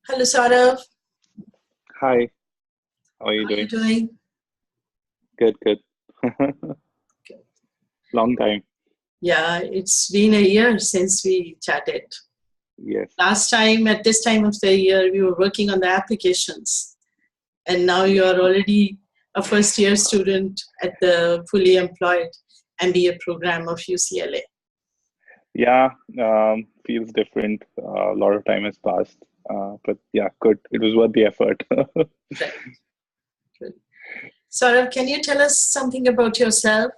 Hello, Saurav. Hi, how are How you are you doing? doing? Good, good. Good. Long time. Yeah, it's been a year since we chatted. Yes. Last time, at this time of the year, we were working on the applications, and now you Yeah. are already a first-year student at the fully employed MBA program of UCLA. Yeah, feels different. A lot of time has passed. But yeah, good. It was worth the effort. Right. Good. Saurav, can you tell us something about yourself?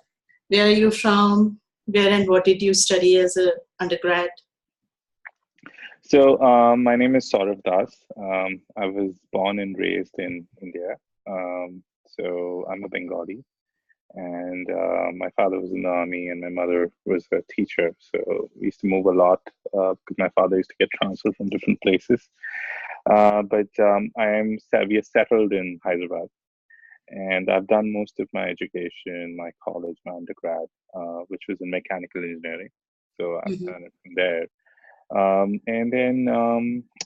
Where are you from? Where and what did you study as an undergrad? So, my name is Saurav Das. I was born and raised in India. So I'm a Bengali, and my father was in the army, and my mother was a teacher. So we used to move a lot because my father used to get transferred from different places. But we are settled in Hyderabad, and I've done most of my education, my college, my undergrad, which was in mechanical engineering. So I've Mhm. done it from there. And then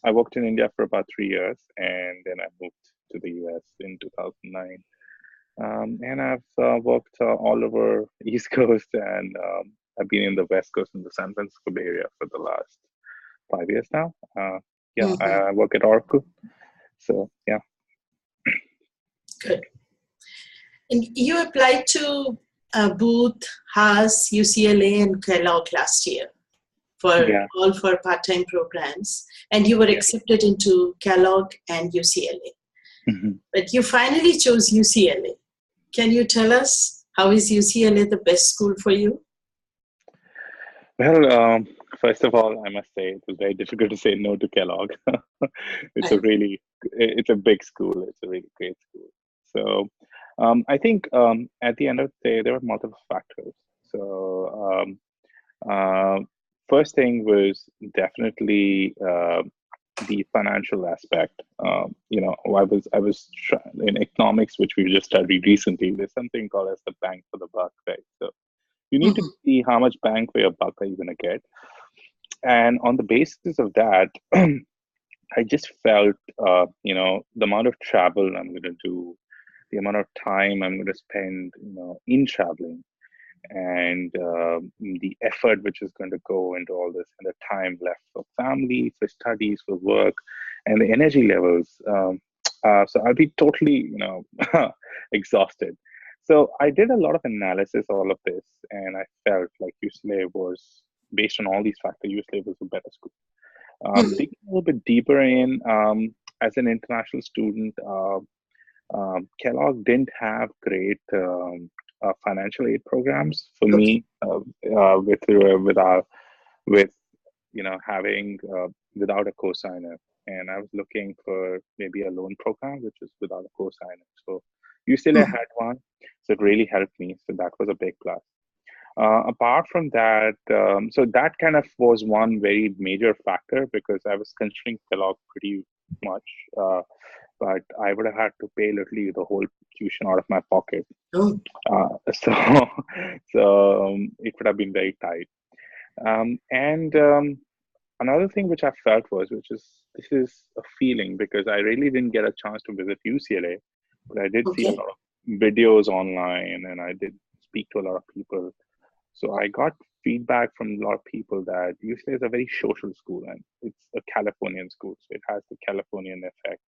I worked in India for about 3 years, and then I moved to the US in 2009. And I've worked all over East Coast, and I've been in the West Coast in the San Francisco Bay Area for the last 5 years now. Yeah, Mhm. I work at Oracle. So yeah. Good. And you applied to Booth, Haas, UCLA, and Kellogg last year for Yeah. all for part-time programs, and you were Yeah. accepted into Kellogg and UCLA. Mhm. But you finally chose UCLA. Can you tell us how is UCLA the best school for you? Well, first of all, I must say it was very difficult to say no to Kellogg. It's a Right. really, it's a big school. It's a really great school. So, I think at the end of the day, there were multiple factors. So, uh, first thing was definitely the financial aspect. In economics, which we just studied recently. There's something called as the bang for the buck, right? So you need to Mhm. see how much bang for your buck are you going to get, and on the basis of that, I just felt, the amount of travel I'm going to do, the amount of time I'm going to spend, in traveling, and the effort which is going to go into all this, and the time left for family, for studies, for work, and the energy levels. So I'll be totally, exhausted. So I did a lot of analysis, all of this, and I felt like UCLA was, based on all these factors, UCLA was a better school. Mhm. Digging a little bit deeper in, as an international student, Kellogg didn't have great financial aid programs for Okay. me, with our with having without a cosigner, and I was looking for maybe a loan program which is without a cosigner. So UCLA Mhm. had one, so it really helped me. So that was a big plus. Apart from that, so that kind of was one very major factor because I was considering Kellogg pretty much, but I would have had to pay literally the whole tuition out of my pocket. Oh. So, so it would have been very tight. And another thing which I felt was, which is this is a feeling because I really didn't get a chance to visit UCLA, but I did see a Okay. lot of videos online, and I did speak to a lot of people. So I got feedback from a lot of people that UCLA is a very social school, and it's a Californian school, so it has the Californian effect.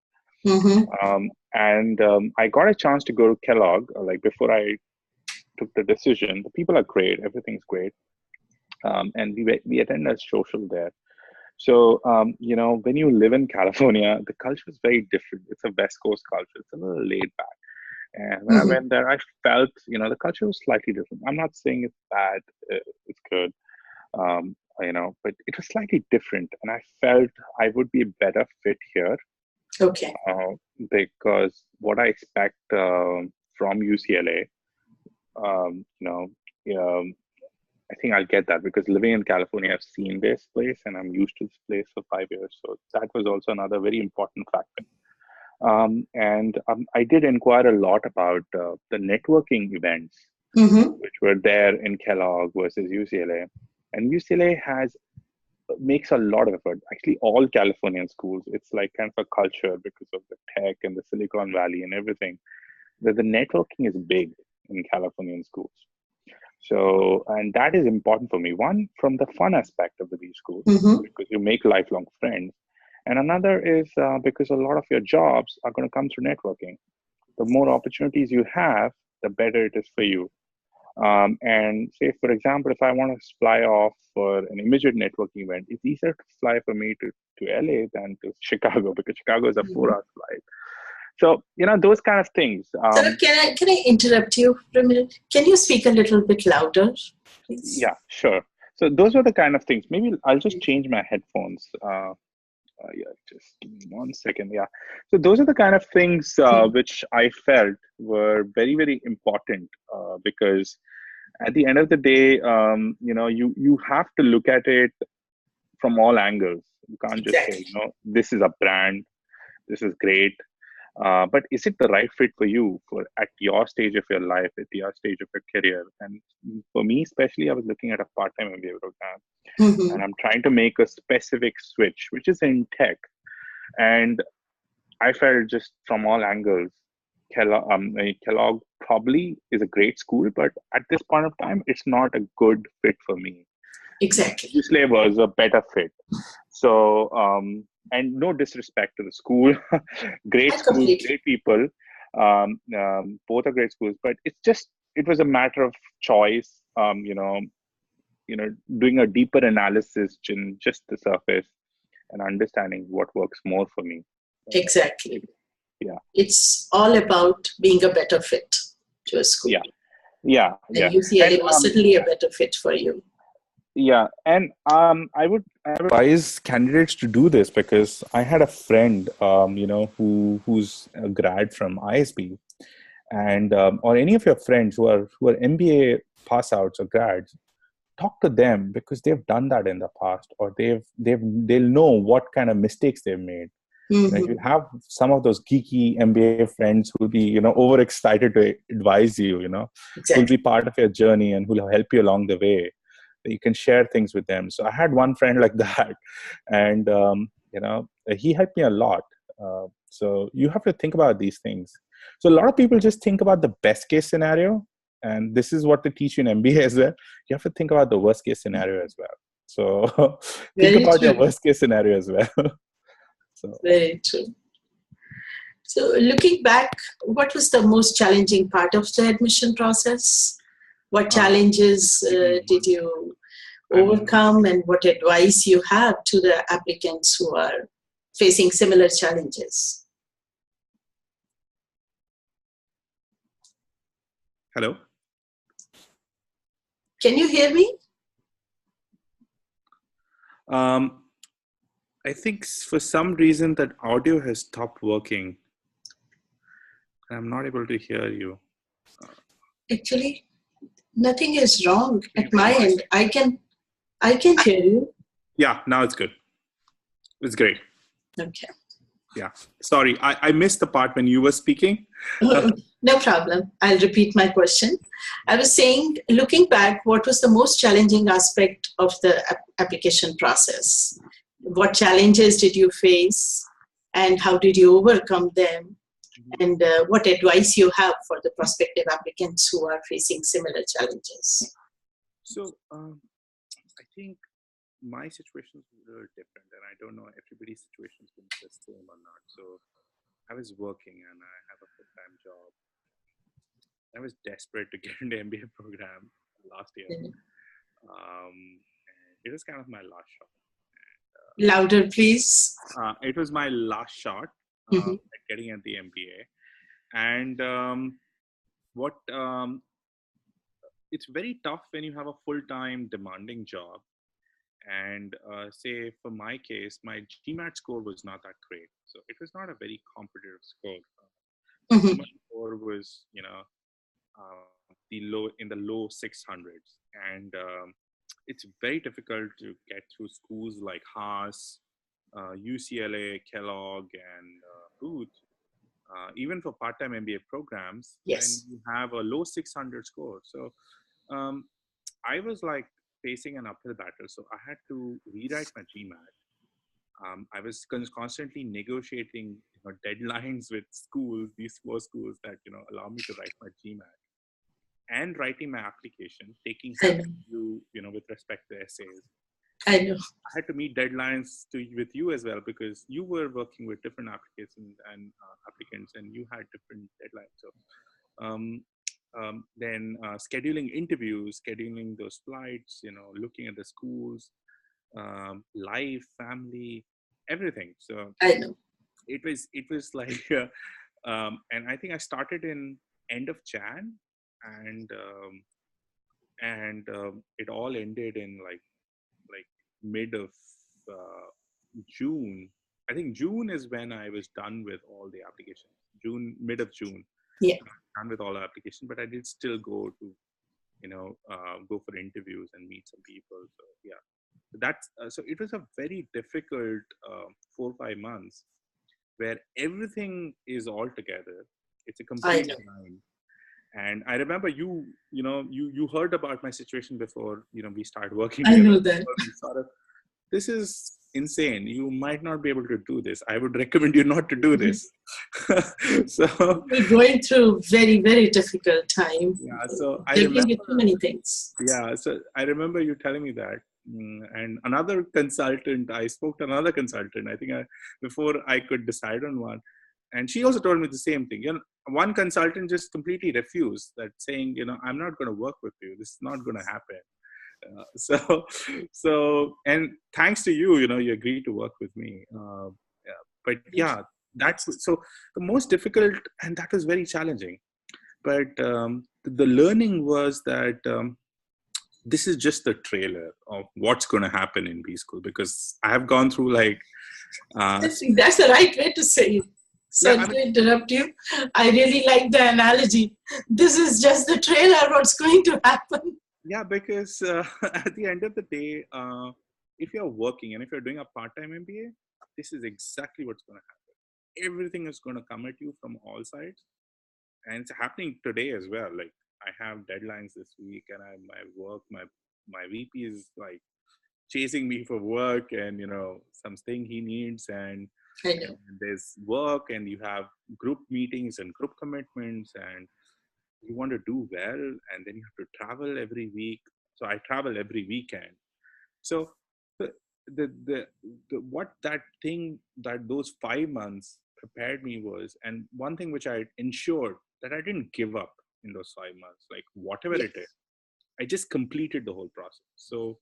Mhm. And I got a chance to go to Kellogg, like before I took the decision. The people are great, everything's great, and we attend a social there. So when you live in California, the culture is very different. It's a West Coast culture. It's a little laid back. And when I Mhm. went there, I felt, the culture was slightly different. I'm not saying it's bad, it's good, but it was slightly different. And I felt I would be a better fit here, Okay. uh, because what I expect from UCLA, um, you know, um, I think I'll get that because living in California, I've seen this place and I'm used to this place for 5 years. So that was also another very important factor. And I did inquire a lot about the networking events Mhm. which were there in Kellogg versus UCLA. And UCLA has makes a lot of effort. Actually, all Californian schools, it's like kind of a culture because of the tech and the Silicon Valley and everything, that the networking is big in Californian schools. So, and that is important for me. One, from the fun aspect of the B school, Mm-hmm. because you make lifelong friends. And another is because a lot of your jobs are going to come through networking. The more opportunities you have, the better it is for you. And say, for example, if I want to fly off for an immediate networking event, it's easier to fly for me to LA than to Chicago, because Chicago is a 4 hour flight. So, those kind of things. So can I interrupt you for a minute? Can you speak a little bit louder, please? Yeah, sure. So those are the kind of things. Maybe I'll just change my headphones. Yeah, just give me 1 second. Yeah. So those are the kind of things which I felt were very, very important because at the end of the day, you have to look at it from all angles. You can't just say, Exactly. this is a brand, this is great. But is it the right fit for you for at your stage of your life, at your stage of your career? And for me, especially, I was looking at a part-time MBA program, Mm-hmm. and I'm trying to make a specific switch, which is in tech. And I felt just from all angles, Kellogg probably is a great school, but at this point of time, it's not a good fit for me. Exactly. UCLA was a better fit. So, and no disrespect to the school, great I school, completely. great people, both are great schools, but it was a matter of choice, doing a deeper analysis in just the surface and understanding what works more for me. Exactly. Yeah. It's all about being a better fit to a school. Yeah. And UCLA was certainly a better fit for you. Yeah, and I would advise candidates to do this, because I had a friend, who's a grad from ISB, and or any of your friends who are MBA pass outs or grads, talk to them, because they've done that in the past, or they'll know what kind of mistakes they've made. Mm-hmm. You have some of those geeky MBA friends who'll be overexcited to advise you, who'll be part of your journey and who'll help you along the way. You can share things with them. So I had one friend like that, and he helped me a lot. So you have to think about these things. So a lot of people just think about the best case scenario, and this is what they teach you in MBA as well. You have to think about the worst case scenario as well. So think Very about your true. worst case scenario as well. So Very true. So looking back, what was the most challenging part of the admission process? What challenges did you overcome, and what advice you have to the applicants who are facing similar challenges? Hello. Can you hear me? I think for some reason that audio has stopped working. I'm not able to hear you. Actually, nothing is wrong at my end. I can hear you. Yeah, now it's good. It's great. Okay. Yeah. Sorry, I missed the part when you were speaking. No problem. I'll repeat my question. I was saying, looking back, what was the most challenging aspect of the application process? What challenges did you face, and how did you overcome them? And what advice you have for the prospective applicants who are facing similar challenges? So I think my situation is a little different, and I don't know everybody's situation is going to be the same or not. So I was working and I have a full-time job. I was desperate to get into the MBA program last year. And it was kind of my last shot. Louder, please. It was my last shot at getting at the MBA. And it's very tough when you have a full-time demanding job. And say for my case, my GMAT score was not that great. So it was not a very competitive score. GMAT score was, in the low 600s. And it's very difficult to get through schools like Haas, UCLA, Kellogg, and Booth. Even for part-time MBA programs, Yes. when you have a low 600 score. So I was like, facing an uphill battle. So I had to rewrite my GMAT. I was constantly negotiating deadlines with schools, these four schools that allow me to write my GMAT, and writing my application, taking I some know. review, with respect to essays. I know. I had to meet deadlines with you as well, because you were working with different applications and applicants, and you had different deadlines. So then scheduling interviews, scheduling those flights, looking at the schools, life, family, everything. So I know. it was like, and I think I started in end of Jan, and it all ended in like mid of June. I think June is when I was done with all the applications. Mid of June. Yeah. Done with all the applications, but I did still go to, go for interviews and meet some people. So yeah, that's so it was a very difficult 4 or 5 months where everything is all together. It's a I complete know. grind. And I remember you heard about my situation before, we started working I together. know that. This is insane. You might not be able to do this. I would recommend you not to do this. So we're going through very, very difficult time. yeah, so I Juggling remember, with too many things. yeah, so I remember you telling me that. And another consultant, I spoke to another consultant, I think before I could decide on one. And she also told me the same thing. One consultant just completely refused that, saying, I'm not going to work with you. This is not going to happen. So, and thanks to you, you agreed to work with me. Yeah. But yeah, that's so the most difficult, and that was very challenging. But the learning was that this is just the trailer of what's going to happen in B school, because I have gone through I think that's the right way to say it. Sorry to interrupt you. I really like the analogy. This is just the trailer, what's going to happen. Yeah, because at the end of the day, if you're working and if you're doing a part-time MBA, this is exactly what's going to happen. Everything is going to come at you from all sides. And it's happening today as well. Like, I have deadlines this week, and my VP is like chasing me for work, and something he needs, and there's work, and you have group meetings and group commitments, and you want to do well, and then you have to travel every week. So I travel every weekend. So the what that thing that those 5 months prepared me was, and one thing which I ensured, that I didn't give up in those 5 months. Like, whatever it is, I just completed the whole process. So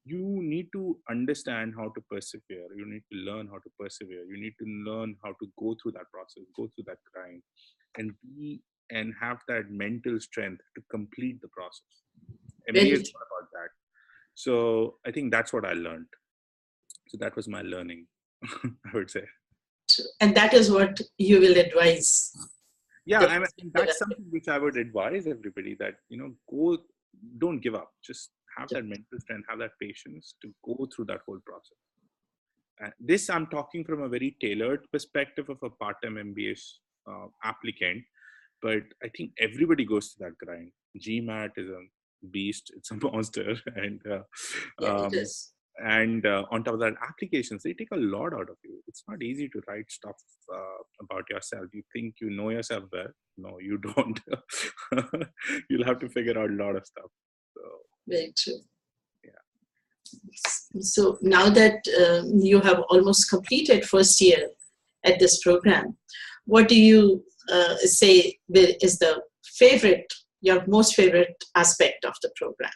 you need to understand how to persevere. You need to learn how to persevere. You need to learn how to go through that process, go through that grind, and have that mental strength to complete the process. MBA is not about that. So I think that's what I learned. So that was my learning, I would say. And that is what you will advise. Yeah, I mean, that's something which I would advise everybody, that, don't give up. Just have that mental strength, have that patience to go through that whole process. This, I'm talking from a very tailored perspective of a part-time MBA applicant, but I think everybody goes to that grind. GMAT is a beast. It's a monster. And it is. And on top of that, applications, they take a lot out of you. It's not easy to write stuff about yourself. You think you know yourself well. No, you don't. You'll have to figure out a lot of stuff. So, very true. Yeah. So now that you have almost completed first year at this program, what do you say is your most favorite aspect of the program?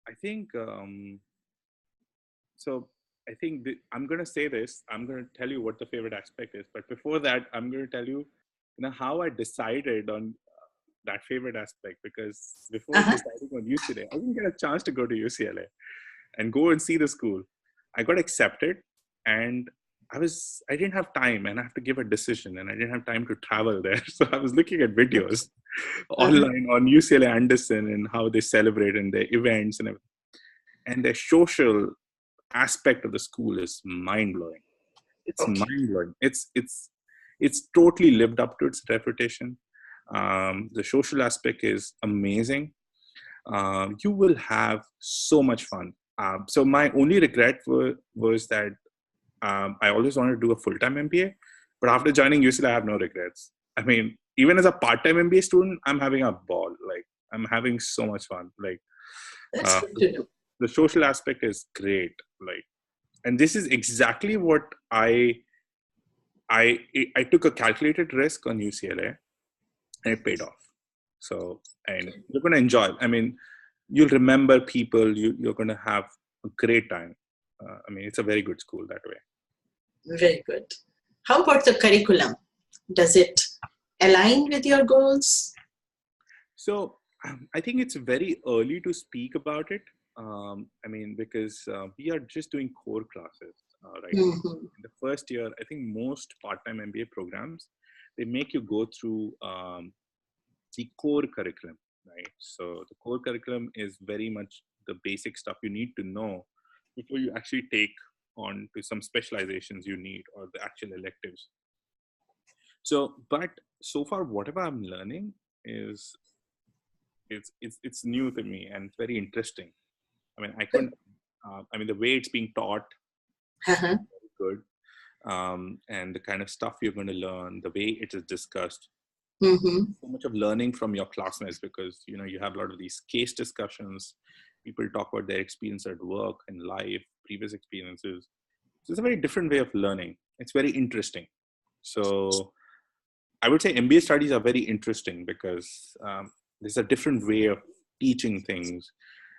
I think, so I think I'm going to say this. I'm going to tell you what the favorite aspect is. But before that, I'm going to tell you, how I decided on that favorite aspect. Because before deciding on UCLA, I didn't get a chance to go to UCLA and go and see the school. I got accepted, and I didn't have time, and I have to give a decision, and I didn't have time to travel there. So I was looking at videos online on UCLA Anderson and how they celebrate and their events and everything. And their social aspect of the school is mind-blowing. It's mind-blowing. It's totally lived up to its reputation. The social aspect is amazing. you will have so much fun. So my only regret was that I always wanted to do a full-time MBA, but after joining UCLA, I have no regrets. I mean, even as a part-time MBA student, I'm having a ball. Like, I'm having so much fun. Like, That's good to know. the social aspect is great. Like, and this is exactly what I took a calculated risk on UCLA, and it paid off. So, and you're going to enjoy. I mean, you'll remember people. You're going to have a great time. I mean, it's a very good school that way. Very good. How about the curriculum? Does it align with your goals? So I think it's very early to speak about it. I mean, because we are just doing core classes right now. In the first year, I think most part-time MBA programs, they make you go through the core curriculum, right? So the core curriculum is very much the basic stuff you need to know before you actually take on to some specializations you need or the actual electives. So, but so far, whatever I'm learning is it's new to me and it's very interesting. I mean, I mean, the way it's being taught is very good, and the kind of stuff you're going to learn, the way it is discussed. So much of learning from your classmates, because you have a lot of these case discussions. People talk about their experience at work and life, previous experiences. So it's a very different way of learning. It's very interesting. So I would say MBA studies are very interesting because there's a different way of teaching things.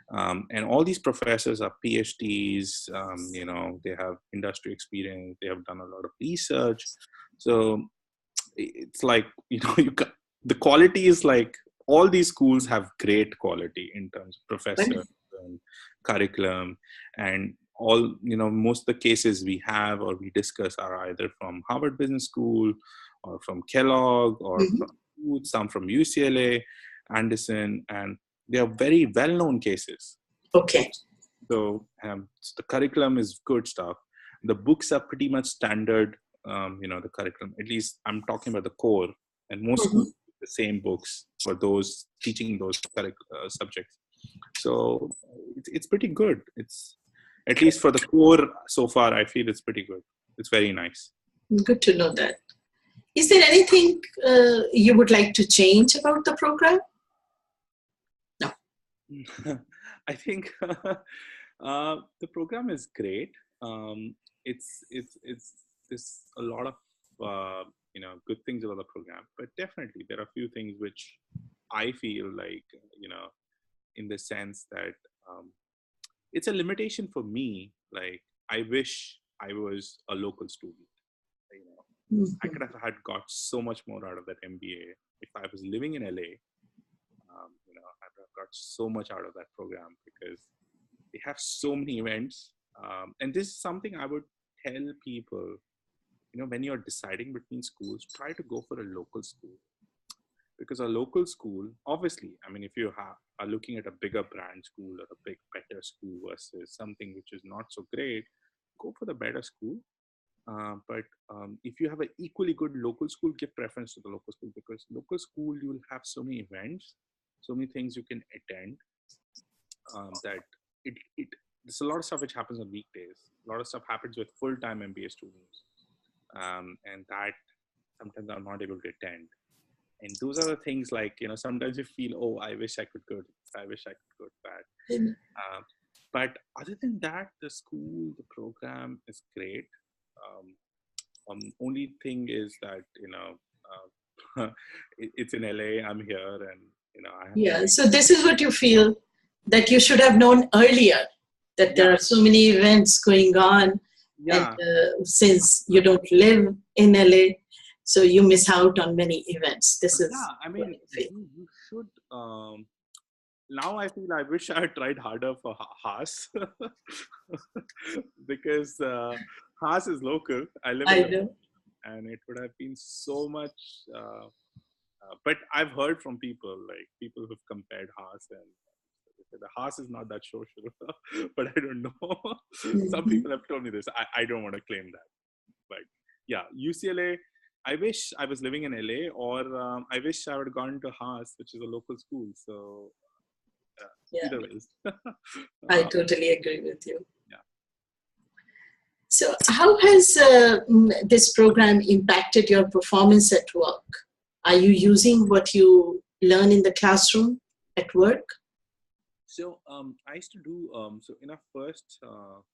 And all these professors are PhDs, they have industry experience, they have done a lot of research. So it's like, the quality is like, all these schools have great quality in terms of professors and curriculum, and all, most of the cases we have or we discuss are either from Harvard Business School or from Kellogg or some from UCLA, Anderson, and they are very well-known cases. Okay. So the curriculum is good stuff. The books are pretty much standard, the curriculum. At least I'm talking about the core, and most schools use the same books for those teaching those subjects. So it's pretty good. It's, at least for the core so far, I feel it's pretty good. It's very nice. Good to know that. Is there anything you would like to change about the program? No. I think the program is great. It's there's a lot of good things about the program, but definitely there are a few things which I feel like in the sense that it's a limitation for me. Like, I wish I was a local student. I could have got so much more out of that MBA if I was living in LA. I would have got so much out of that program because they have so many events. And this is something I would tell people, when you're deciding between schools, try to go for a local school. Because a local school, obviously, I mean, if you are looking at a bigger brand school or a better school versus something which is not so great, go for the better school. But if you have an equally good local school, give preference to the local school, because local school, you will have so many events, so many things you can attend, that there's a lot of stuff which happens on weekdays. A lot of stuff happens with full-time MBA students, and that sometimes I'm not able to attend. And those are the things like, sometimes you feel, oh, I wish I could go to this, I wish I could go to that. But other than that, the school, the program is great. Only thing is that, it's in LA, I'm here, and So this is what you feel, that you should have known earlier, that there are so many events going on. And since you don't live in LA, so you miss out on many events. This is I mean, you should. Now I feel I wish I had tried harder for Haas because Haas is local. I live in know. And it would have been so much. But I've heard from people who've compared Haas, and the Haas is not that social, but I don't know. Some people have told me this. I don't want to claim that. But yeah, UCLA, I wish I was living in LA, or I wish I would have gone to Haas, which is a local school. So Yeah. Either ways. I totally agree with you. Yeah. So how has this program impacted your performance at work? Are you using what you learn in the classroom at work? So I used to do, so in our first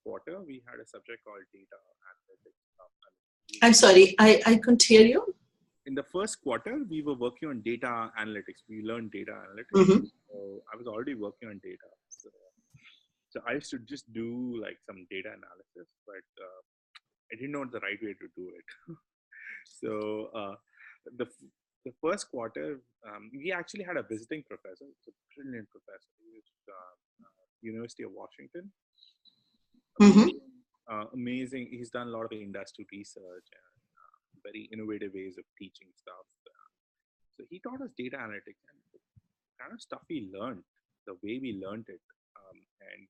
quarter, we had a subject called data analytics. I'm sorry, I couldn't hear you. In the first quarter, we were working on data analytics. We learned data analytics. Mm-hmm. So I was already working on data. So I used to just do like some data analysis, but I didn't know the right way to do it. So the first quarter, we actually had a visiting professor. It's a brilliant professor. He was University of Washington. Amazing, amazing. He's done a lot of industrial research and very innovative ways of teaching stuff. So he taught us data analytics and the kind of stuff we learned, the way we learned it. And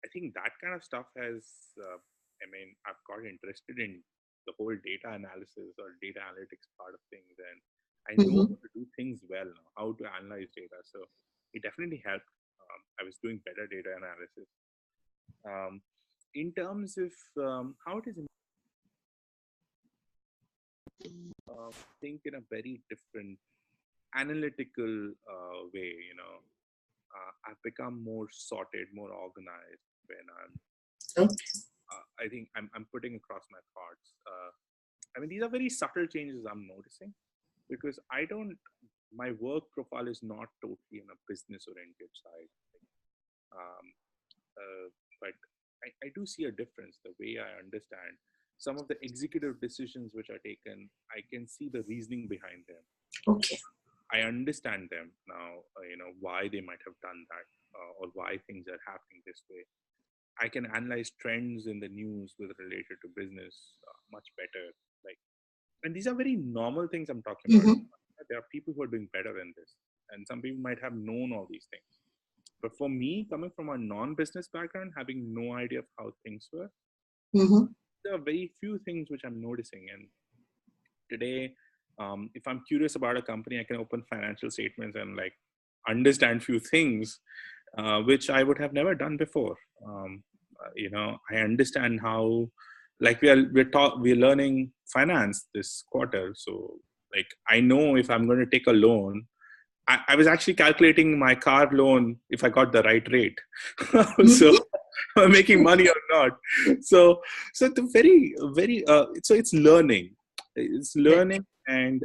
I think that kind of stuff has, I've got interested in the whole data analysis or data analytics part of things. And I know how to do things well now, how to analyze data. So it definitely helped. I was doing better data analysis. In terms of how it is, think in a very different analytical way, I've become more sorted, more organized when I think I'm putting across my thoughts. These are very subtle changes I'm noticing because my work profile is not totally on a business oriented side. But I do see a difference the way I understand some of the executive decisions which are taken. I can see the reasoning behind them. Okay. I understand them now, why they might have done that or why things are happening this way. I can analyze trends in the news with related to business much better. And these are very normal things I'm talking about. There are people who are doing better than this, and some people might have known all these things. But for me, coming from a non-business background, having no idea of how things were, there are very few things which I'm noticing. And today, if I'm curious about a company, I can open financial statements and understand few things which I would have never done before. I understand how, we're learning finance this quarter. So I know if I'm going to take a loan, I was actually calculating my car loan if I got the right rate. So I'm making money or not. So the very, very, so it's learning. It's learning, and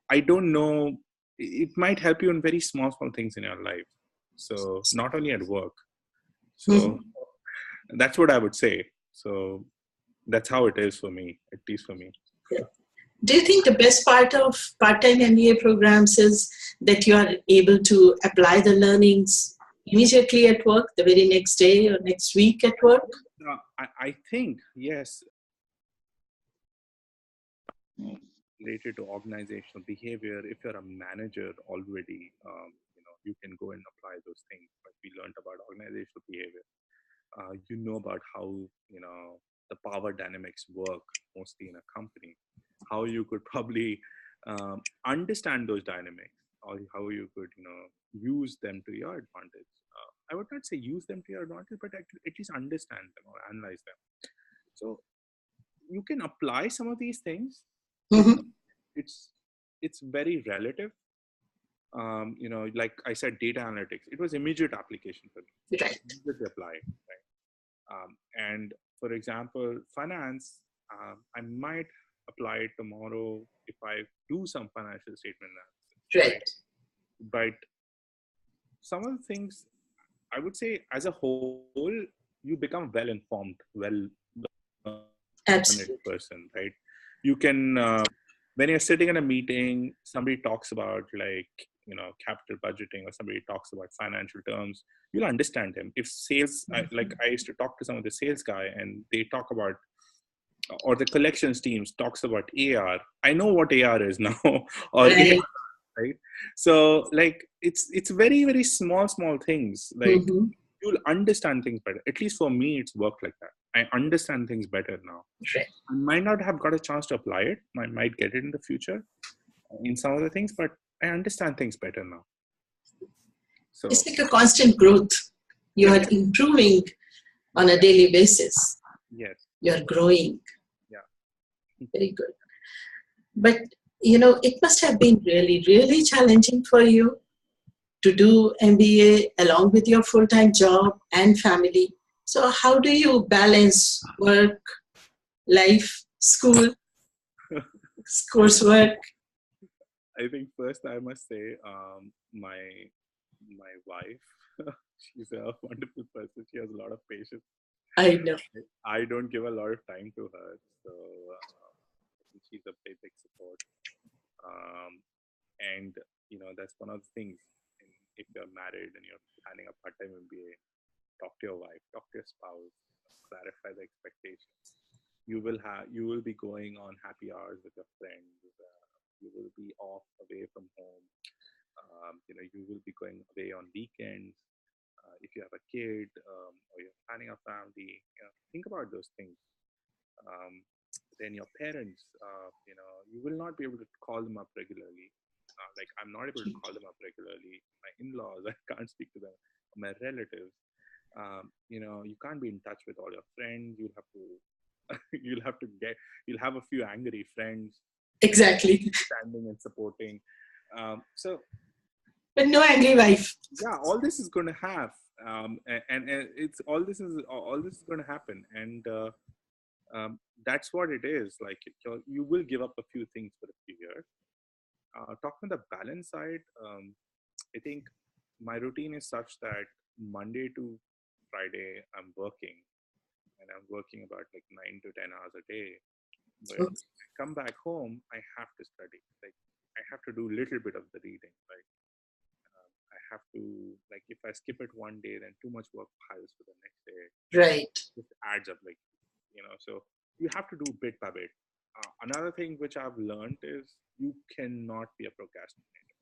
I don't know, it might help you in very small things in your life. So not only at work. So that's what I would say. So that's how it is for me, at least for me. Yeah. Do you think the best part of part-time MBA programs is that you are able to apply the learnings immediately at work, the very next day or next week at work? I think, yes. Related to organizational behavior, if you're a manager already, you can go and apply those things. But we learned about organizational behavior. You know about how, the power dynamics work mostly in a company, how you could probably understand those dynamics, or how you could, use them to your advantage. I would not say use them to your advantage, but at least understand them or analyze them. So you can apply some of these things. It's very relative. Like I said, data analytics, it was immediate application for me. Right. Immediately apply, right? And for example, finance, I might apply it tomorrow if I do some financial statement analysis. Right. But some of the things, I would say, as a whole, you become well-informed, Absolutely. person, right? You can, when you're sitting in a meeting, somebody talks about capital budgeting, or somebody talks about financial terms, you'll understand them. If sales, I used to talk to some of the sales guy and they talk about, or the collections teams talks about AR. I know what AR is now, or Right. AR, right? So it's very, very small things. You'll understand things better. At least for me, it's worked like that. I understand things better now. Right. I might not have got a chance to apply it. I might get it in the future in some of the things, but I understand things better now. So it's like a constant growth. You are improving on a daily basis. yes, You're growing. yeah, Very good. But, it must have been really, really challenging for you to do MBA along with your full-time job and family. So how do you balance work, life, school, coursework? I think first I must say, my wife, she's a wonderful person. She has a lot of patience. I know. I don't give a lot of time to her, so I think she's a big support. And that's one of the things. If you're married and you're planning a part-time MBA, talk to your wife, talk to your spouse, clarify the expectations. You will be going on happy hours with your friends. You will be off away from home. You will be going away on weekends. If you have a kid or you're planning a family, think about those things. Then your parents, you will not be able to call them up regularly. Like I'm not able to call them up regularly. My in-laws, I can't speak to them. My relatives, you can't be in touch with all your friends. You'll have a few angry friends. Exactly. Standing and supporting. But no angry wife. Yeah, all this is going to have, and it's all this is going to happen, and that's what it is. Like you will give up a few things for a few years. Talking on the balance side, I think my routine is such that Monday to Friday I'm working, and I'm working about like 9 to 10 hours a day. But when I come back home, I have to study. Like I have to do a little bit of the reading. Right? I have to, like, if I skip it one day, then too much work piles for the next day. Right. It adds up, like, so you have to do bit by bit. Another thing which I've learned is you cannot be a procrastinator.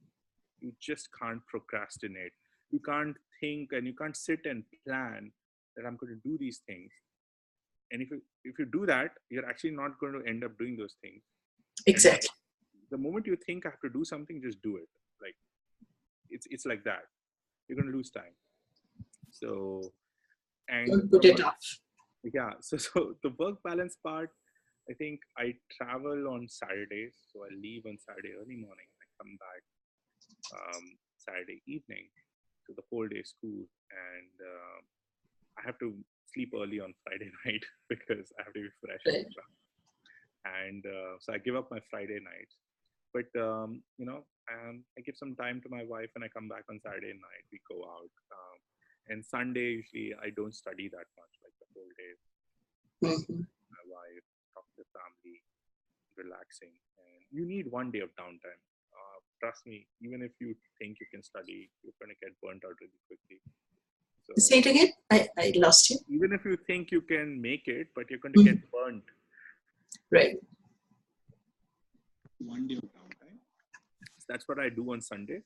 You just can't procrastinate. You can't think and you can't sit and plan that I'm going to do these things. And if you do that, you're actually not going to end up doing those things. Exactly. And the moment you think I have to do something, just do it. Like it's like that. You're going to lose time. So, and don't put it off. Yeah. So the work balance part, I think I travel on Saturdays. So I leave on Saturday early morning. I come back Saturday evening to the whole day school, and I have to sleep early on Friday night because I have to be fresh. Right. And so I give up my Friday nights. But I give some time to my wife, and I come back on Saturday night. We go out, and Sunday usually I don't study that much, like the whole day. Mm-hmm. My wife, talk to the family, relaxing, and you need one day of downtime. Trust me, even if you think you can study, you're going to get burnt out really quickly. So, say it again. I lost you. Even if you think you can make it, but you're going to get burnt. Right. One day of downtime. So that's what I do on Sunday.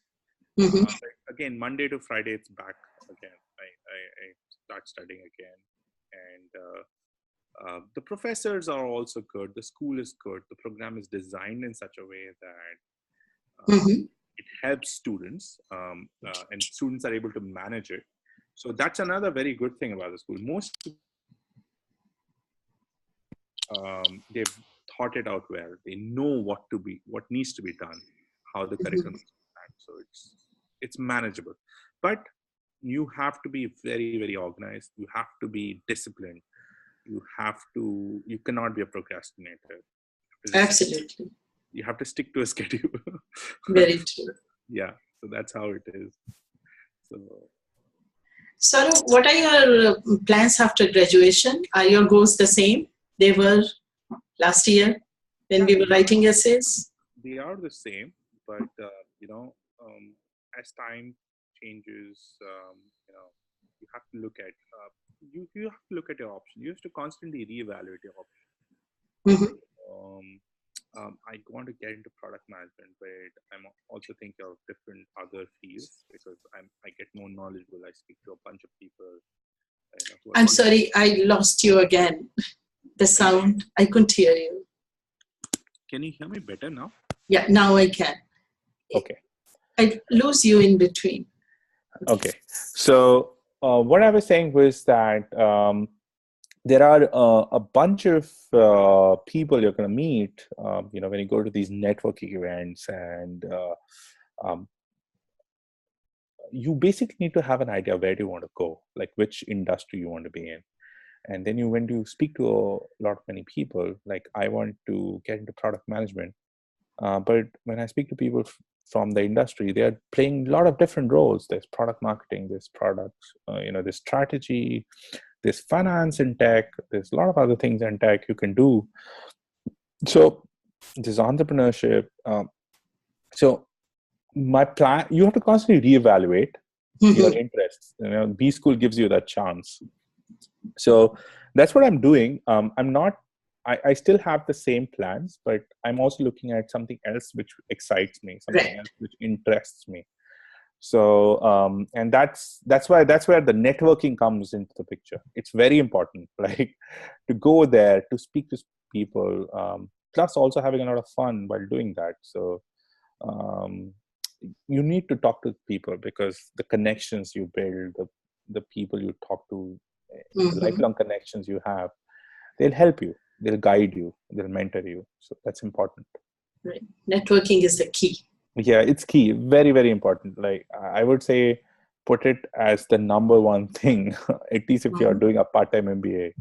Mm-hmm. Again, Monday to Friday, it's back again. I start studying again, and the professors are also good. The school is good. The program is designed in such a way that it helps students, and students are able to manage it. So that's another very good thing about the school. Most they've thought it out well. They know what needs to be done, how the curriculum is planned. So it's manageable. But you have to be very, very organized. You have to be disciplined. You cannot be a procrastinator. Absolutely. You have to stick to a schedule. Very true. Yeah. So that's how it is. So what are your plans after graduation? Are your goals the same they were last year when we were writing essays? They are the same, but as time changes, you have to look at you have to look at your options. You have to constantly reevaluate your options. I want to get into product management, but I'm also thinking of different other fields because I get more knowledgeable. I speak to a bunch of people. I'm sorry, I lost you again. The sound, I couldn't hear you. Can you hear me better now? Yeah, now I can. Okay. I lose you in between. Okay. So what I was saying was that there are a bunch of people you're going to meet, when you go to these networking events, and you basically need to have an idea where do you want to go, like which industry you want to be in. And then when you speak to many people, like I want to get into product management. But when I speak to people from the industry, they are playing a lot of different roles. There's product marketing, there's products, there's strategy, there's finance in tech, there's a lot of other things in tech you can do. So there's entrepreneurship. So my plan, you have to constantly reevaluate your interests. B school gives you that chance. So that's what I'm doing. I still have the same plans, but I'm also looking at something else which excites me, something else which interests me. So, and that's where the networking comes into the picture. It's very important, like to go there, to speak to people, plus also having a lot of fun while doing that. So, you need to talk to people, because the connections you build, the people you talk to, the lifelong connections you have, they'll help you, they'll guide you, they'll mentor you. So that's important. Right. Networking is the key. Yeah, it's key. Very, very important. Like I would say, put it as the number one thing, at least if you're doing a part-time MBA.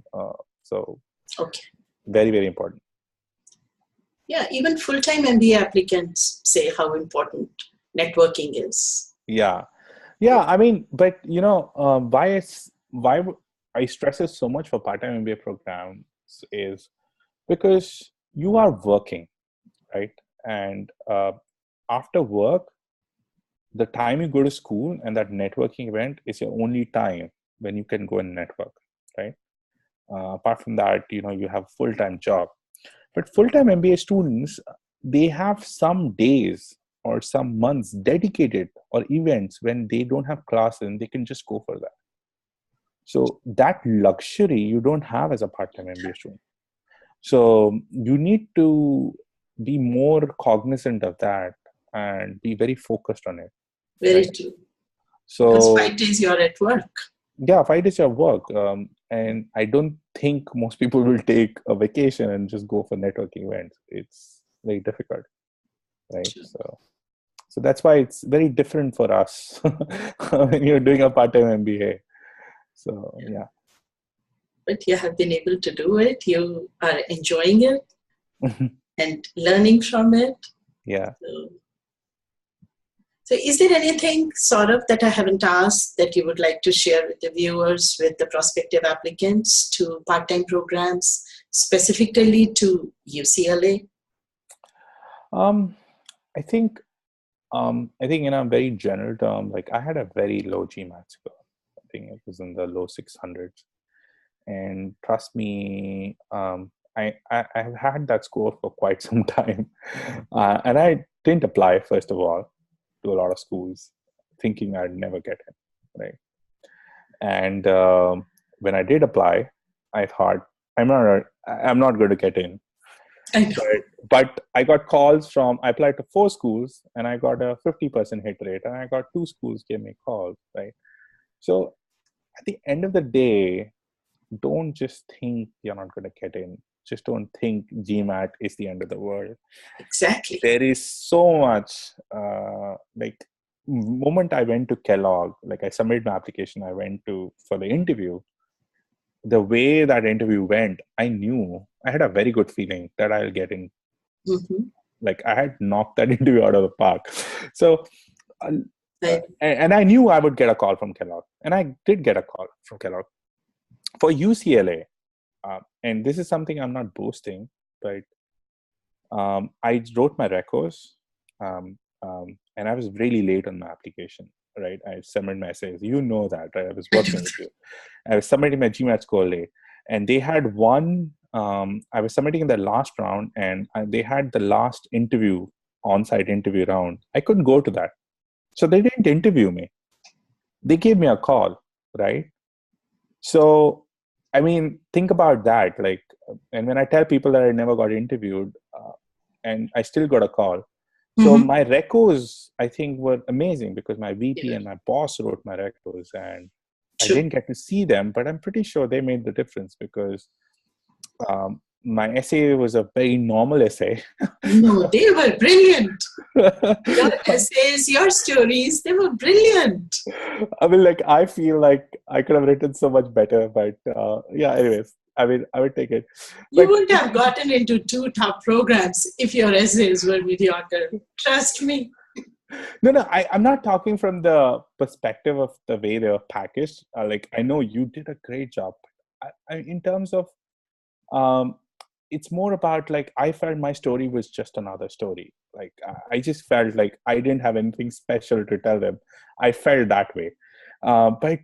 So okay, very, very important. Yeah, even full-time MBA applicants say how important networking is. Yeah. I mean, but why I stress it so much for part-time MBA programs is because you are working, right? And after work, the time you go to school and that networking event is your only time when you can go and network, right? Apart from that, you have a full-time job. But full-time MBA students, they have some days or some months dedicated, or events when they don't have classes and they can just go for that. So that luxury you don't have as a part-time MBA student. So you need to be more cognizant of that and be very focused on it. Very true. So because 5 days you're at work. Yeah, 5 days you're at work. And I don't think most people will take a vacation and just go for networking events. It's very difficult, right? True. So that's why it's very different for us when you're doing a part-time MBA. So yeah. But you have been able to do it. You are enjoying it and learning from it. Yeah. So is there anything, Saurav, that I haven't asked that you would like to share with the viewers, with the prospective applicants to part-time programs, specifically to UCLA? I think in a very general term, like I had a very low GMAT score. I think it was in the low 600s. And trust me, I have had that score for quite some time. And I didn't apply, first of all, to a lot of schools, thinking I'd never get in, right? And when I did apply, I thought, I'm not going to get in. But I got calls I applied to 4 schools and I got a 50% hit rate, and I got 2 schools gave me calls, right? So at the end of the day, don't just think you're not going to get in. Just don't think GMAT is the end of the world. Exactly. There is so much, moment I went to Kellogg, like I submitted my application, I went for the interview. The way that interview went, I knew, I had a very good feeling that I'll get in. Like I had knocked that interview out of the park. So, and I knew I would get a call from Kellogg, and I did get a call from Kellogg. For UCLA, and this is something I'm not boasting, but I wrote my recos, and I was really late on my application, right? I submitted my essays. You know that, right? I was working with you. I was submitting my GMAT score late, and they had one. I was submitting in the last round, and they had the last interview, on-site interview round. I couldn't go to that, so they didn't interview me. They gave me a call, right? So, I mean, think about that. Like, and when I tell people that I never got interviewed, and I still got a call, So Mm-hmm. my recos, I think, were amazing because my VP Yeah, and my boss wrote my recos, and I true. didn't get to see them, but I'm pretty sure they made the difference because my essay was a very normal essay. No, they were brilliant. Your essays, your stories, they were brilliant. I mean, like, I feel like I could have written so much better, but yeah, anyways, I mean, I would take it. You But wouldn't have gotten into two top programs if your essays were mediocre. Trust me. no, I'm not talking from the perspective of the way they were packaged. Like, I know you did a great job. In terms of, um, it's more about like, I felt my story was just another story. Like, I just felt like I didn't have anything special to tell them. I felt that way. But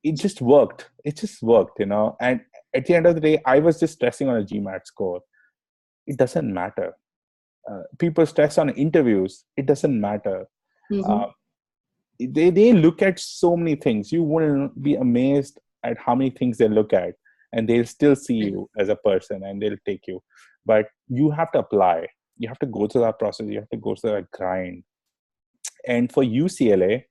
it just worked. It just worked, you know. And at the end of the day, I was just stressing on a GMAT score. It doesn't matter. People stress on interviews. It doesn't matter. Mm-hmm. Uh, they look at so many things. You wouldn't be amazed at how many things they look at, and they'll still see you as a person, and they'll take you. But you have to apply. You have to go through that process. You have to go through that grind. And for UCLA,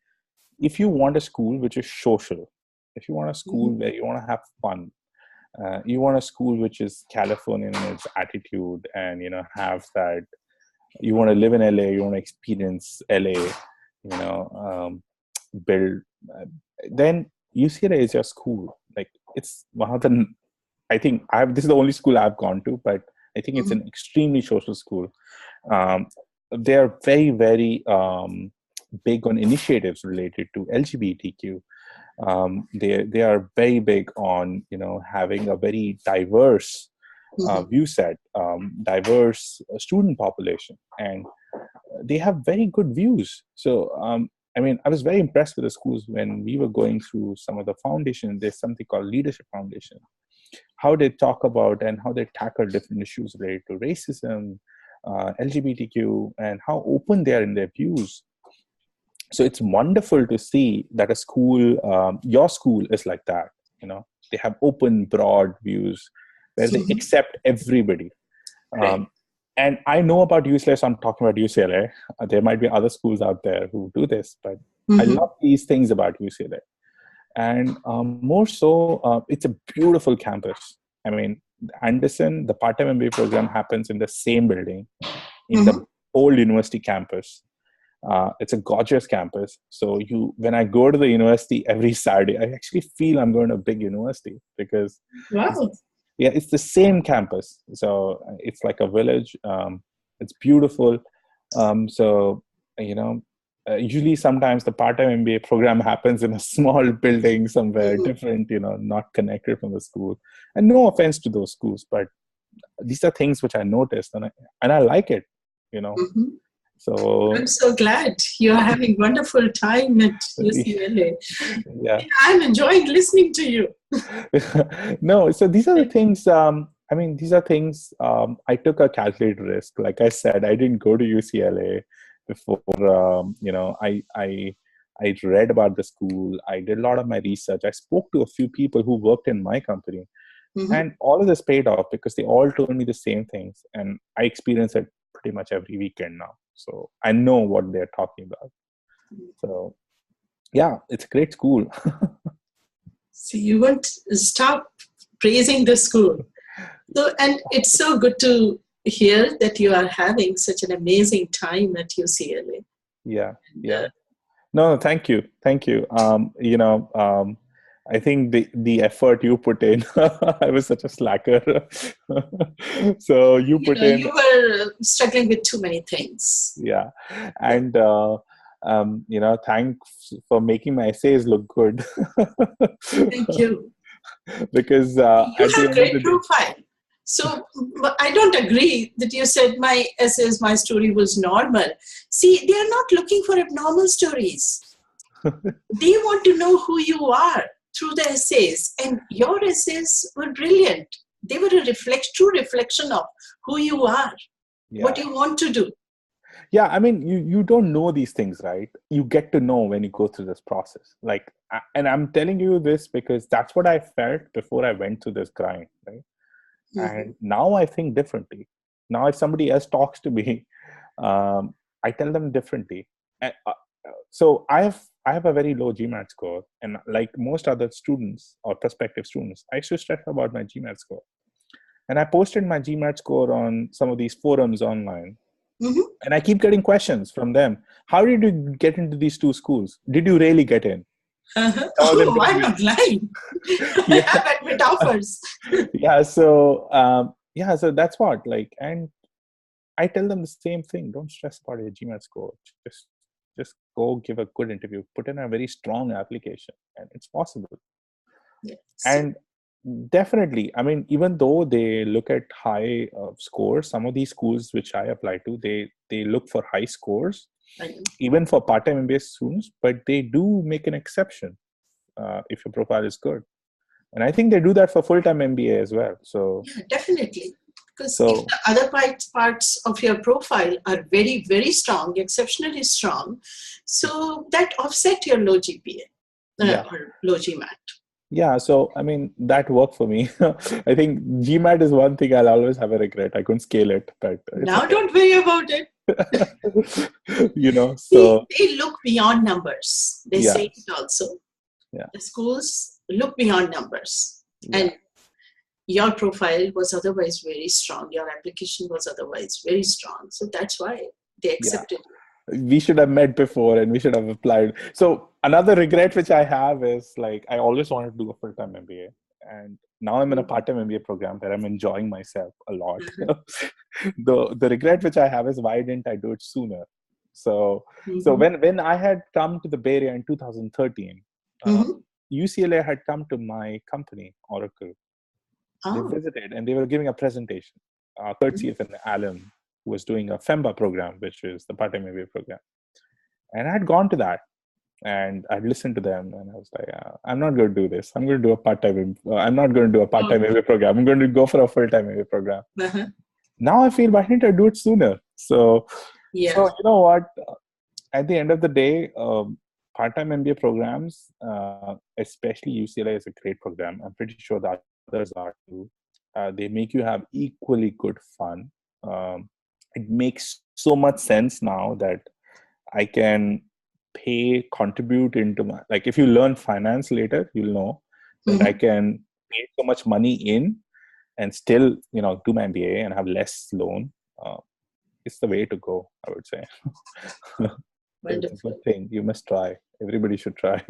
if you want a school which is social, if you want a school Mm-hmm. where you want to have fun, you want a school which is Californian in its attitude, and have that. You want to live in LA. You want to experience LA. Build. Then UCLA is your school. Like, it's one of the. I think This is the only school I've gone to, but I think it's Mm-hmm. an extremely social school. Um, they are very, very big on initiatives related to LGBTQ. They are very big on having a very diverse Mm-hmm. view set, diverse student population, and they have very good views. So I mean, I was very impressed with the schools when we were going through some of the foundation. There's something called Leadership Foundation, how they talk about and how they tackle different issues related to racism, LGBTQ, and how open they are in their views. So it's wonderful to see that a school, your school, is like that. They have open, broad views where they Mm-hmm. accept everybody. Right. Um, and I know about UCLA, so I'm talking about UCLA. There might be other schools out there who do this, but I Mm-hmm. love these things about UCLA. And more so, it's a beautiful campus. I mean, Anderson, the part-time MBA program happens in the same building, in Mm-hmm. the old university campus. It's a gorgeous campus. So when I go to the university every Saturday, I actually feel I'm going to a big university because Wow. it's the same campus. So it's like a village. It's beautiful. So, usually sometimes the part-time MBA program happens in a small building somewhere Mm-hmm. different, not connected from the school. And no offense to those schools, but these are things which I noticed, and I like it, you know. Mm-hmm. I'm So so glad you are having wonderful time at UCLA. yeah. I'm enjoying listening to you. No, so these are the things. I mean, these are things. I took a calculated risk. Like I said, I didn't go to UCLA before. I read about the school. I did a lot of my research. I spoke to a few people who worked in my company, Mm-hmm. and all of this paid off because they all told me the same things, and I experience it pretty much every weekend now. So I know what they're talking about. So yeah, it's a great school. So you won't stop praising the school. So, and it's so good to hear that you are having such an amazing time at UCLA. Yeah, And, yeah. No, thank you, thank you. I think the effort you put in, I was such a slacker. So you put in, you were struggling with too many things. yeah, and thanks for making my essays look good. Thank you. Because You at the have end of great the day, profile. So but I don't agree that you said my essays, my story was normal. See, they are not looking for abnormal stories. They want to know who you are through the essays. And your essays were brilliant. They were a true reflection of who you are, what yeah. you want to do. Yeah, I mean, you don't know these things, right? You get to know when you go through this process. Like, and I'm telling you this because that's what I felt before I went through this grind, right? Mm-hmm. And now I think differently. Now, if somebody else talks to me, um, I tell them differently. So I have a very low GMAT score, and like most other students or prospective students, I used to stress about my GMAT score. And I posted my GMAT score on some of these forums online. Mm-hmm. And I keep getting questions from them. How did you get into these two schools? Did you really get in? Oh, I'm not lying. I have admit offers. So that's what, like, and I tell them the same thing. Don't stress about your GMAT score. Just go give a good interview. Put in a very strong application, and it's possible. Yes. And definitely, I mean, even though they look at high scores, some of these schools which I apply to, they look for high scores, even for part-time MBA students, but they do make an exception if your profile is good. And I think they do that for full-time MBA as well. So yeah, definitely. Because if the other parts of your profile are very, very strong, exceptionally strong, so that offset your low GPA or low GMAT. Yeah, so I mean, that worked for me. I think GMAT is one thing I'll always have a regret. I couldn't scale it, but now don't worry about it. So they look beyond numbers. They say it also. Yeah. The schools look beyond numbers, and your profile was otherwise very strong. Your application was otherwise very strong, so that's why they accepted you. We should have met before and we should have applied. So another regret which I have is, like, I always wanted to do a full-time MBA, and now I'm in a part-time MBA program where I'm enjoying myself a lot. The regret which I have is, why didn't I do it sooner? So when I had come to the Bay Area in 2013, UCLA had come to my company, Oracle. They visited and they were giving a presentation, courtesy of an alum who was doing a FEMBA program, which is the part-time MBA program. And I had gone to that and I'd listened to them, and I was like, I'm not going to do this. I'm going to do a part-time. I'm not going to do a part-time MBA program. I'm going to go for a full-time MBA program. Now I feel, why didn't I do it sooner? So you know what? At the end of the day, part-time MBA programs, especially UCLA, is a great program. I'm pretty sure that others are too. They make you have equally good fun. It makes so much sense now that I can contribute into my, like, if you learn finance later, you'll know that I can pay so much money in and still, do my MBA and have less loan. It's the way to go, I would say. It's a good thing. You must try. Everybody should try.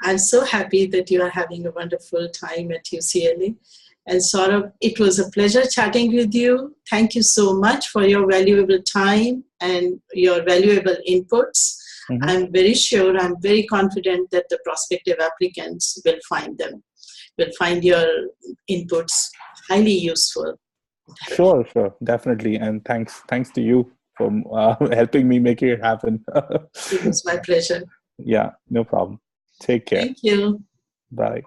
I'm so happy that you are having a wonderful time at UCLA. And Saurav, it was a pleasure chatting with you. Thank you so much for your valuable time and your valuable inputs. I'm very sure, I'm very confident that the prospective applicants will find them, will find your inputs highly useful. Sure, definitely. And thanks to you for helping me make it happen. It was my pleasure. Yeah, no problem. Take care. Thank you. Bye.